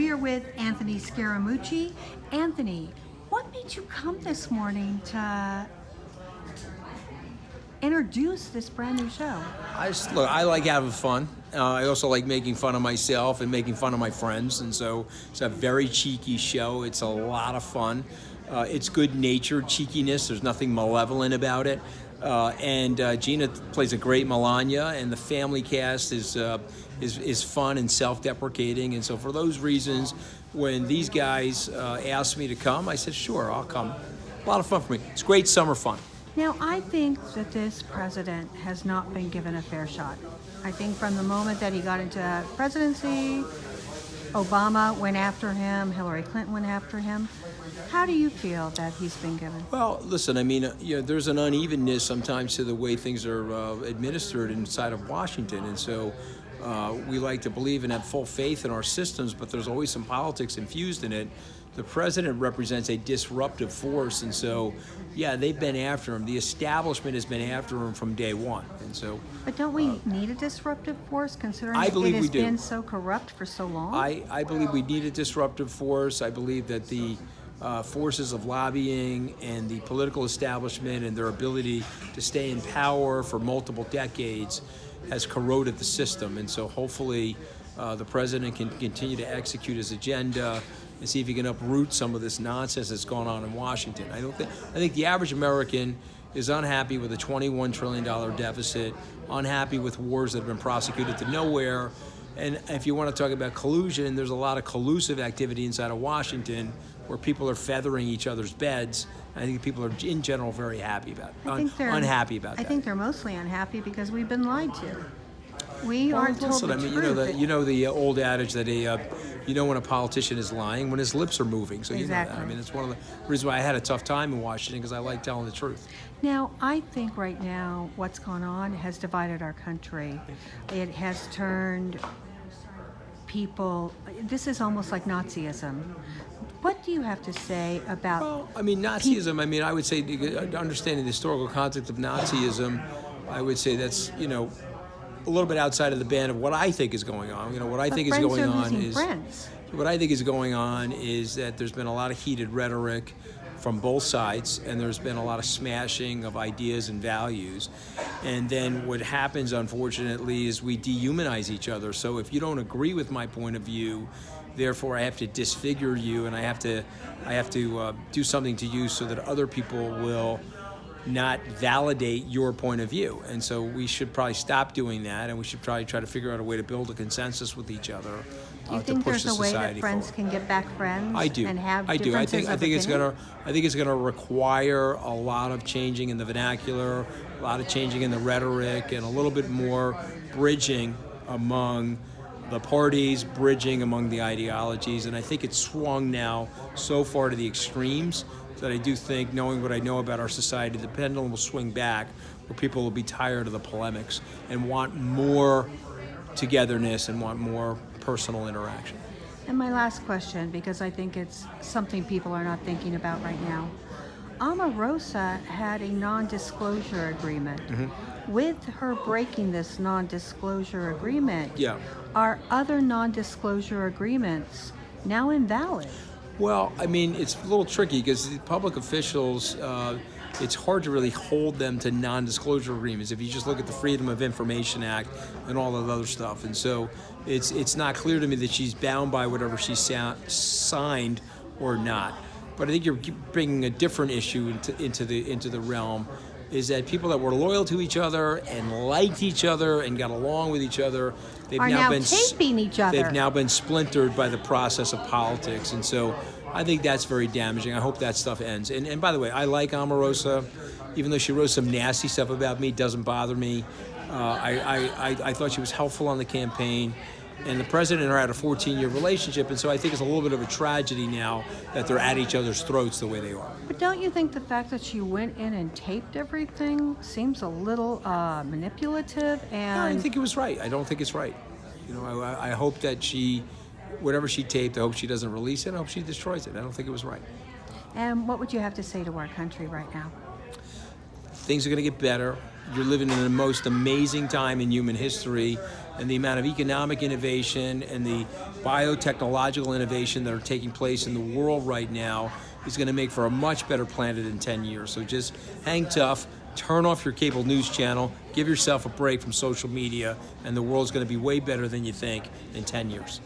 We are with Anthony Scaramucci. Anthony, what made you come this morning to introduce this brand new show? I like having fun. I also like making fun of myself and making fun of my friends, and so it's a very cheeky show. It's a lot of fun. It's good-natured cheekiness. There's nothing malevolent about it. And Gina plays a great Melania, and the family cast is fun and self-deprecating. And so for those reasons, when these guys asked me to come, I said, sure, I'll come. A lot of fun for me. It's great summer fun. Now, I think that this president has not been given a fair shot. I think from the moment that he got into presidency, Obama went after him, Hillary Clinton went after him. How do you feel that he's been given? Well, listen, I mean, there's an unevenness sometimes to the way things are administered inside of Washington, and so we like to believe and have full faith in our systems, but there's always some politics infused in it. The president represents a disruptive force, and so, yeah, they've been after him. The establishment has been after him from day one, and so. But don't we need a disruptive force, considering I believe it has we do. been so corrupt for so long? I believe we need a disruptive force. I believe that the forces of lobbying and the political establishment and their ability to stay in power for multiple decades has corroded the system, and so hopefully the president can continue to execute his agenda and see if he can uproot some of this nonsense that's going on in Washington. I think the average American is unhappy with a $21 trillion deficit, unhappy with wars that have been prosecuted to nowhere. And if you want to talk about collusion, there's a lot of collusive activity inside of Washington where people are feathering each other's beds. I think people are, in general, very happy about it. Unhappy about that. I think they're mostly unhappy because we've been lied to. We aren't told the truth. You know the old adage that you know when a politician is lying when his lips are moving. So you know that. I mean, it's one of the reasons why I had a tough time in Washington, because I like telling the truth. Now, I think right now what's gone on has divided our country. It has turned people. This is almost like Nazism. What do you have to say about? Well, I mean, Nazism. I mean, I would say, understanding the historical context of Nazism, I would say that's a little bit outside of the band of what I think is going on. What I think is going on is that there's been a lot of heated rhetoric from both sides, and there's been a lot of smashing of ideas and values. And then what happens, unfortunately, is we dehumanize each other. So if you don't agree with my point of view, therefore I have to disfigure you, and I have to do something to you so that other people will not validate your point of view. And so we should probably stop doing that, and we should probably try to figure out a way to build a consensus with each other Do you think there's a way that friends can get back friends? I do. And have I do. I think it's opinion? going to require a lot of changing in the vernacular, a lot of changing in the rhetoric, and a little bit more bridging among the parties, bridging among the ideologies. And I think it's swung now so far to the extremes that I do think, knowing what I know about our society, the pendulum will swing back, where people will be tired of the polemics and want more togetherness and want more personal interaction. And my last question, because I think it's something people are not thinking about right now. Omarosa had a non-disclosure agreement. Mm-hmm. With her breaking this non-disclosure agreement, are other non-disclosure agreements now invalid? Well, I mean, it's a little tricky because the public officials, it's hard to really hold them to non-disclosure agreements if you just look at the Freedom of Information Act and all that other stuff. And so it's not clear to me that she's bound by whatever she signed or not. But I think you're bringing a different issue into the realm, is that people that were loyal to each other and liked each other and got along with each other, they've now been taping each other. They've now been splintered by the process of politics, and so I think that's very damaging. I hope that stuff ends. And by the way, I like Omarosa, even though she wrote some nasty stuff about me. It doesn't bother me. I thought she was helpful on the campaign. And the president and her had a 14-year relationship, and so I think it's a little bit of a tragedy now that they're at each other's throats the way they are. But don't you think the fact that she went in and taped everything seems a little manipulative? And No, I think it was right. I don't think it's right. I hope that whatever she taped, I hope she doesn't release it. I hope she destroys it. I don't think it was right. And what would you have to say to our country right now? Things are going to get better. You're living in the most amazing time in human history. and the amount of economic innovation and the biotechnological innovation that are taking place in the world right now is going to make for a much better planet in 10 years. So just hang tough, turn off your cable news channel, give yourself a break from social media, and the world's going to be way better than you think in 10 years.